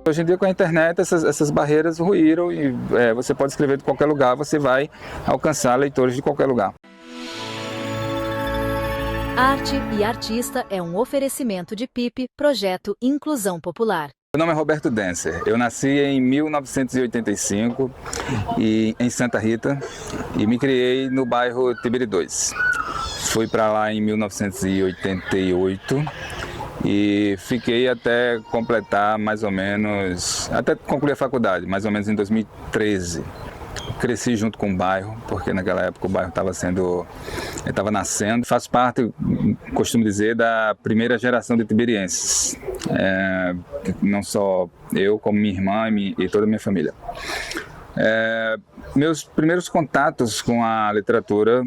Hoje em dia, com a internet, essas barreiras ruíram e você pode escrever de qualquer lugar, você vai alcançar leitores de qualquer lugar. Arte e Artista é um oferecimento de PIP, Projeto Inclusão Popular. Meu nome é Roberto Denser. Eu nasci em 1985 em Santa Rita e me criei no bairro Tibiri 2. Fui para lá em 1988 e fiquei até completar mais ou menos, até concluir a faculdade, mais ou menos em 2013. Cresci junto com o bairro, porque naquela época o bairro estava nascendo. Faço parte, costumo dizer, da primeira geração de tibirienses. Não só eu, como minha irmã e toda a minha família. Meus primeiros contatos com a literatura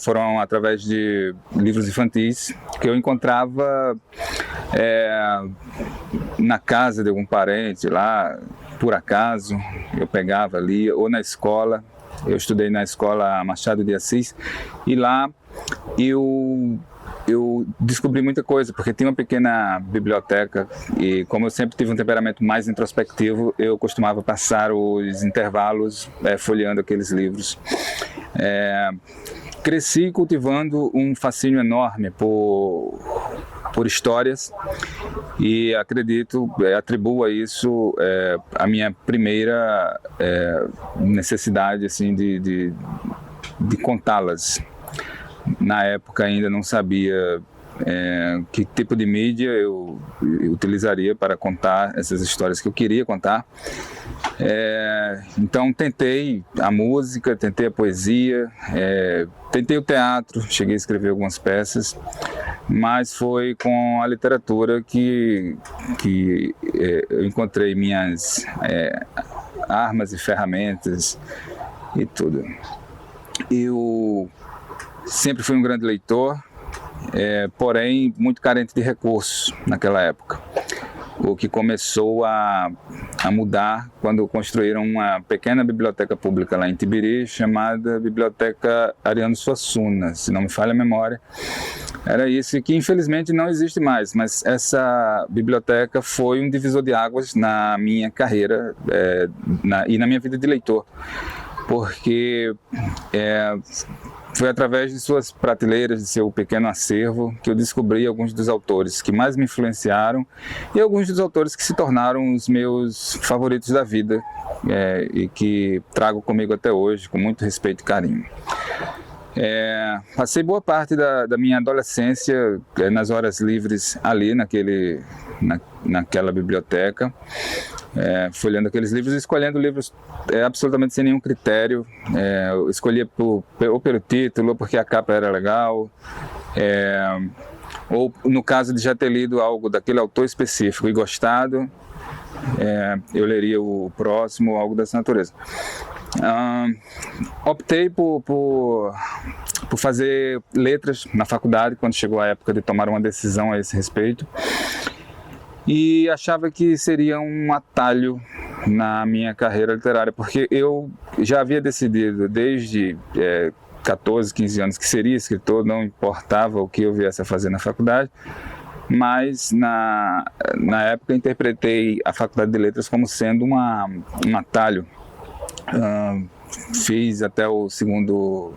foram através de livros infantis que eu encontrava na casa de algum parente lá, por acaso, eu pegava ali, ou na escola. Eu estudei na escola Machado de Assis e lá eu descobri muita coisa, porque tinha uma pequena biblioteca e como eu sempre tive um temperamento mais introspectivo, eu costumava passar os intervalos folheando aqueles livros. Cresci cultivando um fascínio enorme por histórias e atribuo a isso a minha primeira necessidade assim, de contá-las. Na época ainda não sabia que tipo de mídia eu utilizaria para contar essas histórias que eu queria contar. Então tentei a música, tentei a poesia, tentei o teatro, cheguei a escrever algumas peças, mas foi com a literatura que eu encontrei minhas armas e ferramentas e tudo. Eu sempre fui um grande leitor, porém muito carente de recursos naquela época. O que começou a mudar quando construíram uma pequena biblioteca pública lá em Tibiri, chamada Biblioteca Ariano Suassuna, se não me falha a memória. Era isso, que infelizmente não existe mais, mas essa biblioteca foi um divisor de águas na minha carreira e na minha vida de leitor, porque foi através de suas prateleiras, de seu pequeno acervo, que eu descobri alguns dos autores que mais me influenciaram e alguns dos autores que se tornaram os meus favoritos da vida e que trago comigo até hoje, com muito respeito e carinho. Passei boa parte da minha adolescência nas horas livres ali naquela biblioteca, folheando aqueles livros, escolhendo livros absolutamente sem nenhum critério. Eu escolhia ou pelo título, ou porque a capa era legal, ou no caso de já ter lido algo daquele autor específico e gostado, eu leria o próximo, algo dessa natureza. Optei por fazer letras na faculdade, quando chegou a época de tomar uma decisão a esse respeito, e achava que seria um atalho na minha carreira literária, porque eu já havia decidido desde 14, 15 anos que seria escritor, não importava o que eu viesse a fazer na faculdade, mas na época interpretei a faculdade de letras como sendo um atalho. Fiz até o segundo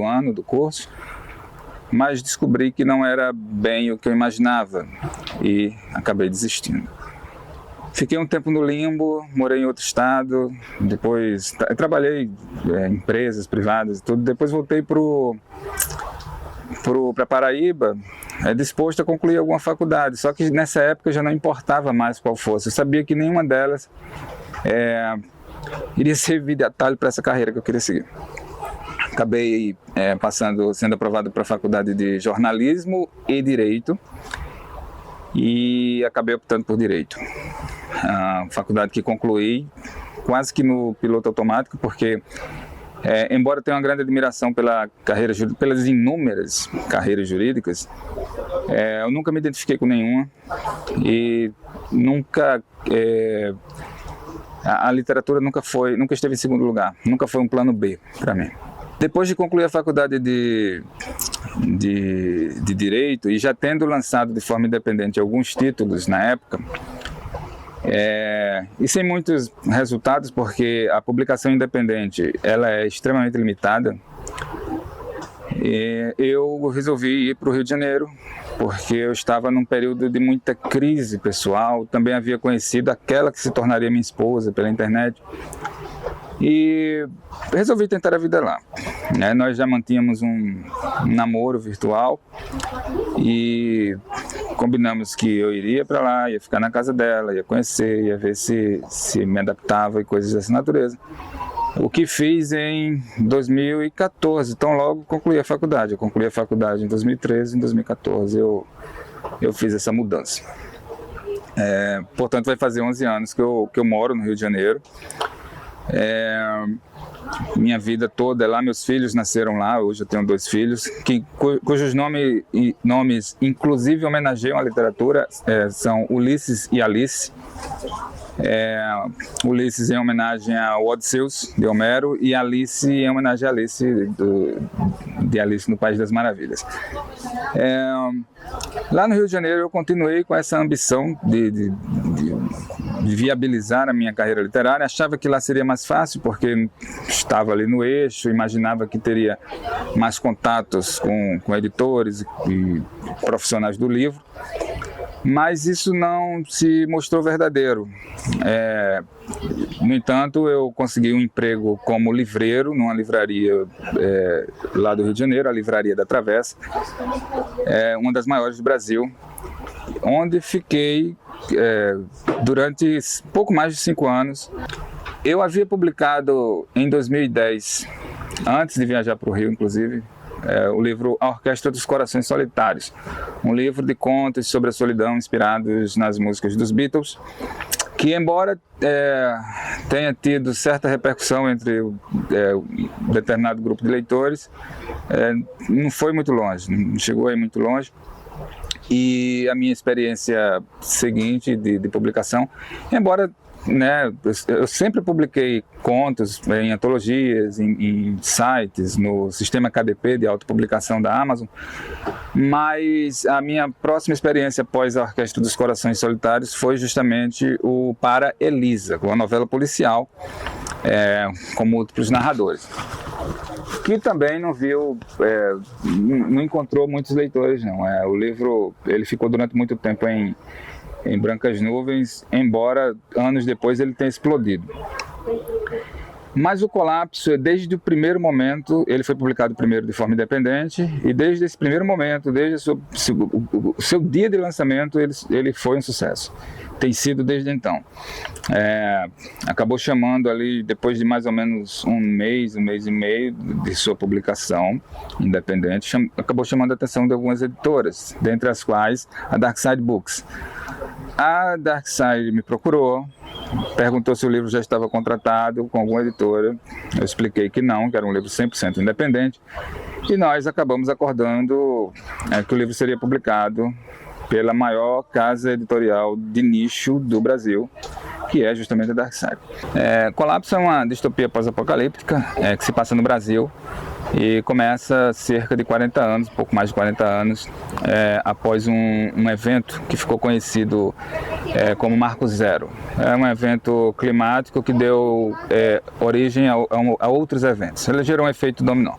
ano do curso, mas descobri que não era bem o que eu imaginava e acabei desistindo. Fiquei um tempo no limbo, morei em outro estado, depois trabalhei em empresas privadas e tudo, depois voltei para Paraíba, disposto a concluir alguma faculdade, só que nessa época já não importava mais qual fosse, eu sabia que nenhuma delas iria servir de atalho para essa carreira que eu queria seguir. Acabei sendo aprovado para a faculdade de jornalismo e direito e acabei optando por direito. A faculdade que concluí quase que no piloto automático, porque embora tenha uma grande admiração pela carreira jurídica, pelas inúmeras carreiras jurídicas, eu nunca me identifiquei com nenhuma e nunca a literatura nunca esteve em segundo lugar, nunca foi um plano B para mim. Depois de concluir a faculdade de Direito e já tendo lançado de forma independente alguns títulos na época, E sem muitos resultados, porque a publicação independente ela é extremamente limitada. E eu resolvi ir para o Rio de Janeiro, porque eu estava num período de muita crise pessoal. Também havia conhecido aquela que se tornaria minha esposa pela internet. E resolvi tentar a vida lá. Nós já mantínhamos um namoro virtual e combinamos que eu iria para lá, ia ficar na casa dela, ia conhecer, ia ver se me adaptava e coisas dessa natureza. O que fiz em 2014, então logo concluí a faculdade. Eu concluí a faculdade em 2013, em 2014 eu fiz essa mudança. Portanto, vai fazer 11 anos que eu moro no Rio de Janeiro. Minha vida toda é lá, meus filhos nasceram lá, hoje eu tenho 2 filhos, cujos nomes inclusive homenageiam a literatura, são Ulisses e Alice. Ulisses em homenagem ao Odisseus de Homero e Alice em homenagem a Alice de Alice no País das Maravilhas. Lá no Rio de Janeiro eu continuei com essa ambição de viabilizar a minha carreira literária. Achava que lá seria mais fácil porque estava ali no eixo, imaginava que teria mais contatos com editores e profissionais do livro. Mas isso não se mostrou verdadeiro. No entanto, eu consegui um emprego como livreiro numa livraria lá do Rio de Janeiro, a Livraria da Travessa, uma das maiores do Brasil, onde fiquei durante pouco mais de 5 anos. Eu havia publicado em 2010, antes de viajar para o Rio, inclusive, o livro A Orquestra dos Corações Solitários, um livro de contos sobre a solidão inspirados nas músicas dos Beatles, que embora tenha tido certa repercussão entre um determinado grupo de leitores, não foi muito longe, não chegou aí muito longe. E a minha experiência seguinte de publicação, embora eu sempre publiquei contos em antologias, em sites, no sistema KDP de autopublicação da Amazon, mas a minha próxima experiência após a Orquestra dos Corações Solitários foi justamente o Para Elisa, uma novela policial com múltiplos narradores, que também não encontrou muitos leitores, não. O livro ele ficou durante muito tempo em brancas nuvens, embora anos depois ele tenha explodido. Mas o Colapso, desde o primeiro momento, ele foi publicado primeiro de forma independente, e desde esse primeiro momento, desde o seu dia de lançamento, ele foi um sucesso. Tem sido desde então. Acabou chamando ali, depois de mais ou menos um mês e meio de sua publicação independente, acabou chamando a atenção de algumas editoras, dentre as quais a Darkside Books. A Darkside me procurou, perguntou se o livro já estava contratado com alguma editora. Eu expliquei que não, que era um livro 100% independente, e nós acabamos acordando que o livro seria publicado pela maior casa editorial de nicho do Brasil, que é justamente a Darkside. Colapso é uma distopia pós-apocalíptica que se passa no Brasil e começa cerca de 40 anos, pouco mais de 40 anos, após um evento que ficou conhecido como Marco Zero. É um evento climático que deu origem a outros eventos. Ele gerou um efeito dominó.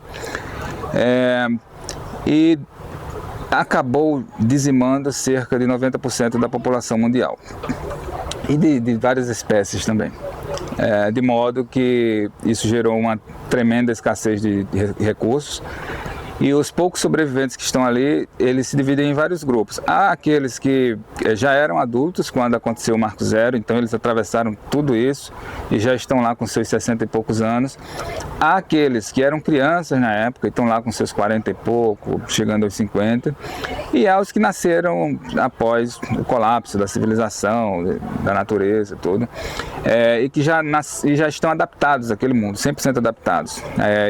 E acabou dizimando cerca de 90% da população mundial. E de várias espécies também. De modo que isso gerou uma tremenda escassez de recursos. E os poucos sobreviventes que estão ali, eles se dividem em vários grupos. Há aqueles que já eram adultos quando aconteceu o Marco Zero, então eles atravessaram tudo isso e já estão lá com seus 60 e poucos anos. Há aqueles que eram crianças na época e estão lá com seus 40 e pouco, chegando aos 50. E há os que nasceram após o colapso da civilização, da natureza, tudo, e que já estão adaptados àquele mundo, 100% adaptados.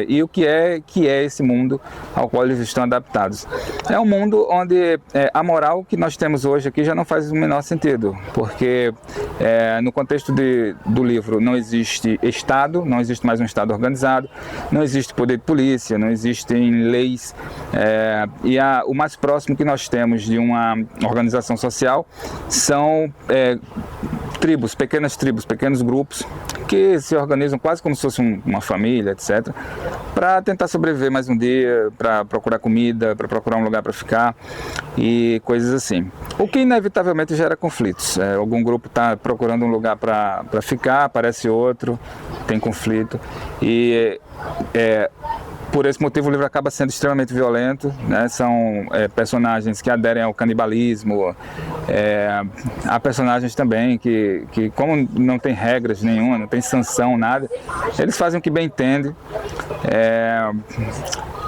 E o que é esse mundo ao qual eles estão adaptados? É um mundo onde a moral que nós temos hoje aqui já não faz o menor sentido, porque no contexto do livro não existe Estado, não existe mais um Estado organizado, não existe poder de polícia, não existem leis, e o mais próximo que nós temos de uma organização social são pequenas tribos, pequenos grupos que se organizam quase como se fosse uma família, etc., para tentar sobreviver mais um dia, para procurar comida, para procurar um lugar para ficar e coisas assim. O que inevitavelmente gera conflitos. Algum grupo está procurando um lugar para ficar, aparece outro, tem conflito e por esse motivo o livro acaba sendo extremamente violento, né? São personagens que aderem ao canibalismo, há personagens também que como não tem regras nenhuma, não tem sanção, nada, eles fazem o que bem entendem.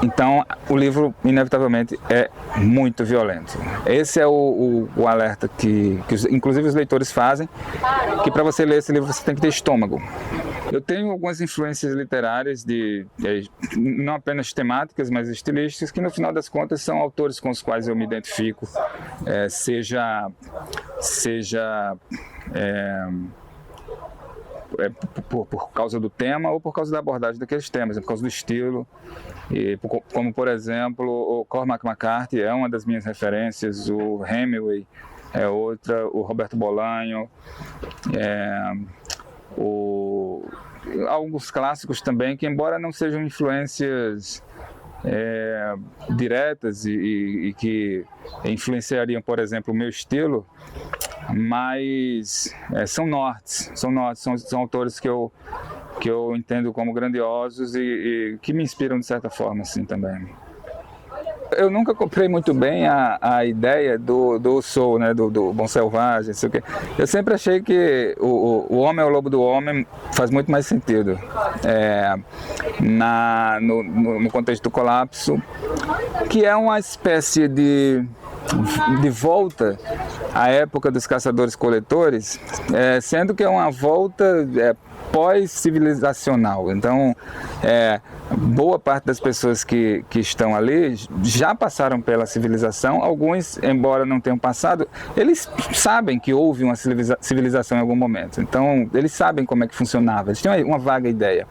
Então o livro inevitavelmente é muito violento. Esse é o alerta que inclusive os leitores fazem, que para você ler esse livro você tem que ter estômago. Eu tenho algumas influências literárias, não apenas temáticas, mas estilísticas, que no final das contas são autores com os quais eu me identifico, seja por causa do tema ou por causa da abordagem daqueles temas, por causa do estilo. Como, por exemplo, o Cormac McCarthy é uma das minhas referências, o Hemingway é outra, o Roberto Bolanho, alguns clássicos também, que embora não sejam influências diretas e que influenciariam, por exemplo, o meu estilo, mas são nortes, são autores que eu entendo como grandiosos e que me inspiram de certa forma assim também. Eu nunca comprei muito bem a ideia do soul, né, do bom selvagem, sei o quê. Eu sempre achei que o homem é o lobo do homem faz muito mais sentido no contexto do colapso, que é uma espécie de volta à época dos caçadores-coletores, sendo que é uma volta pós-civilizacional. Então, boa parte das pessoas que estão ali já passaram pela civilização. Alguns, embora não tenham passado, eles sabem que houve uma civilização em algum momento. Então, eles sabem como é que funcionava, eles têm uma vaga ideia.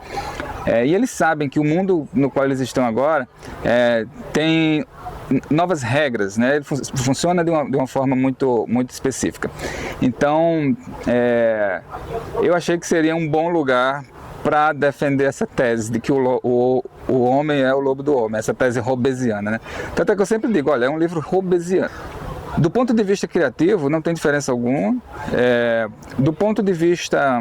E eles sabem que o mundo no qual eles estão agora tem novas regras, né? Ele funciona de uma forma muito, muito específica. Então, eu achei que seria um bom lugar para defender essa tese de que o homem é o lobo do homem, essa tese hobbesiana, né? Tanto é que eu sempre digo, olha, é um livro hobbesiano. Do ponto de vista criativo, não tem diferença alguma. Do ponto de vista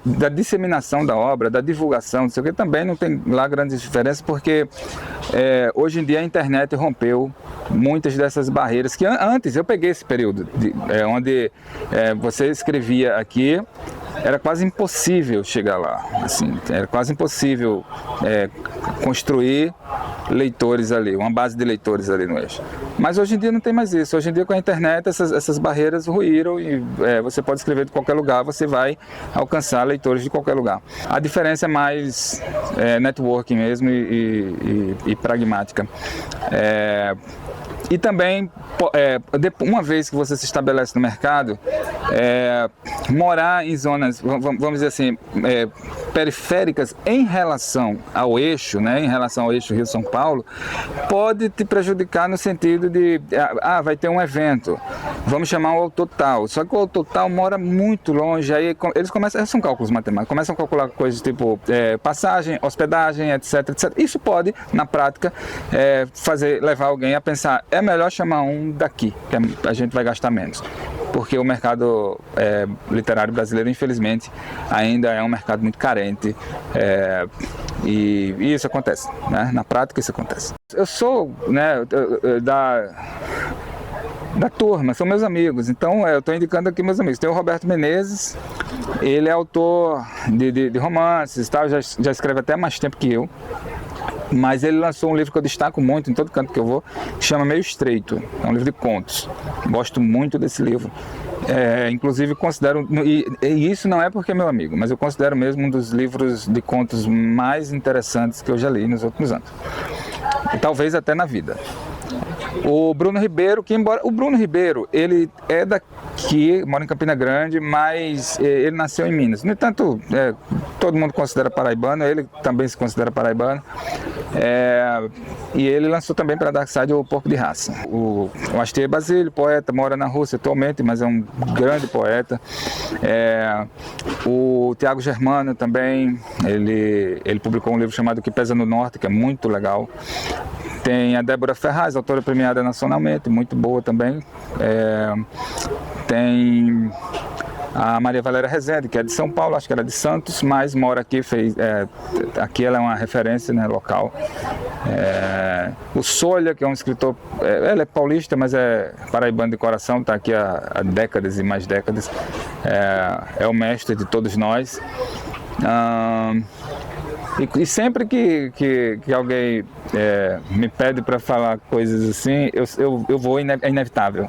da disseminação da obra, da divulgação, não sei o que, também não tem lá grandes diferenças, porque hoje em dia a internet rompeu muitas dessas barreiras que antes eu peguei esse período onde você escrevia aqui, era quase impossível chegar lá, assim, era quase impossível construir leitores ali, uma base de leitores ali no eixo. Mas hoje em dia não tem mais isso. Hoje em dia com a internet essas barreiras ruíram e você pode escrever de qualquer lugar, você vai alcançar leitores de qualquer lugar. A diferença é mais networking mesmo e pragmática. E também, uma vez que você se estabelece no mercado, morar em zonas, vamos dizer assim, periféricas em relação ao eixo, né, em relação ao eixo Rio-São Paulo, pode te prejudicar no sentido de, vai ter um evento, vamos chamar o autor tal, só que o autor tal mora muito longe, aí eles começam, são cálculos matemáticos, começam a calcular coisas tipo passagem, hospedagem, etc, etc. Isso pode, na prática, levar alguém a pensar, é melhor chamar um daqui, que a gente vai gastar menos. Porque o mercado literário brasileiro, infelizmente, ainda é um mercado muito carente e isso acontece, né? Na prática isso acontece. Eu sou, né, da turma, são meus amigos, então eu estou indicando aqui meus amigos. Tem o Roberto Menezes, ele é autor de romances e tal, já escreve até mais tempo que eu. Mas ele lançou um livro que eu destaco muito em todo canto que eu vou, que chama Meio Estreito. É um livro de contos. Gosto muito desse livro. Inclusive considero, e isso não é porque é meu amigo, mas eu considero mesmo um dos livros de contos mais interessantes que eu já li nos últimos anos. E talvez até na vida. O Bruno Ribeiro, o Bruno Ribeiro, ele é daqui, mora em Campina Grande, mas ele nasceu em Minas. No entanto, todo mundo considera paraibano, ele também se considera paraibano. E ele lançou também para a Dark Side o Porco de Raça. O Astier Basílio, poeta, mora na Rússia atualmente, mas é um grande poeta. O Tiago Germano também, ele publicou um livro chamado O que Pesa no Norte, que é muito legal. Tem a Débora Ferraz, autora premiada nacionalmente, muito boa também. Tem a Maria Valéria Rezende, que é de São Paulo, acho que ela é de Santos, mas mora aqui, aqui ela é uma referência, né, local. O Solha, que é um escritor, ele é paulista, mas é paraibano de coração, está aqui há décadas e mais décadas, é o mestre de todos nós. E sempre que alguém me pede para falar coisas assim, eu vou, é inevitável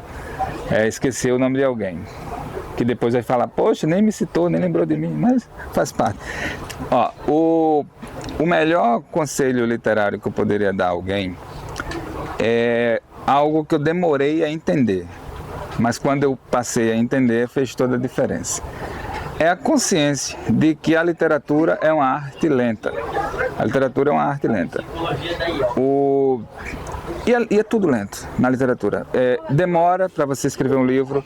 esquecer o nome de alguém. Que depois vai falar, poxa, nem me citou, nem lembrou de mim, mas faz parte. O melhor conselho literário que eu poderia dar a alguém é algo que eu demorei a entender, mas quando eu passei a entender, fez toda a diferença. É a consciência de que a literatura é uma arte lenta. A literatura é uma arte lenta. E é tudo lento na literatura. Demora para você escrever um livro,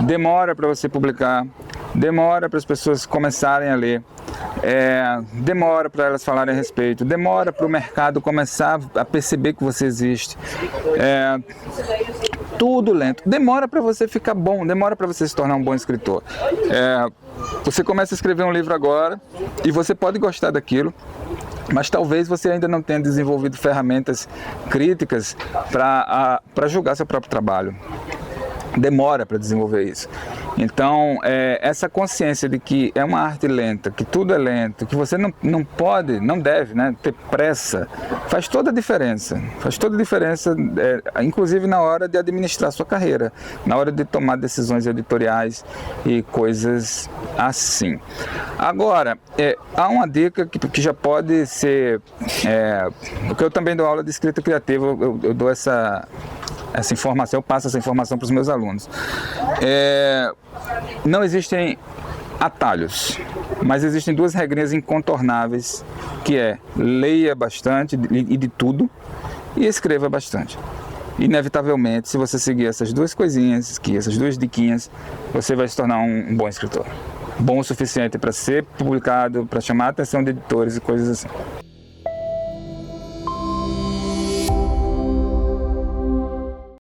demora para você publicar, demora para as pessoas começarem a ler, demora para elas falarem a respeito, demora para o mercado começar a perceber que você existe. Tudo lento. Demora para você ficar bom, demora para você se tornar um bom escritor. Você começa a escrever um livro agora e você pode gostar daquilo, mas talvez você ainda não tenha desenvolvido ferramentas críticas para julgar seu próprio trabalho. Demora para desenvolver isso. Então, essa consciência de que é uma arte lenta, que tudo é lento, que você não pode, não deve, né, ter pressa, faz toda a diferença. Faz toda a diferença, inclusive na hora de administrar sua carreira, na hora de tomar decisões editoriais e coisas assim. Agora, há uma dica que já pode ser, porque eu também dou aula de escrita criativa, eu dou essa informação, eu passo essa informação para os meus alunos. Não existem atalhos, mas existem duas regrinhas incontornáveis, que leia bastante e de tudo e escreva bastante. Inevitavelmente, se você seguir essas duas coisinhas, essas duas diquinhas, você vai se tornar um bom escritor. Bom o suficiente para ser publicado, para chamar a atenção de editores e coisas assim.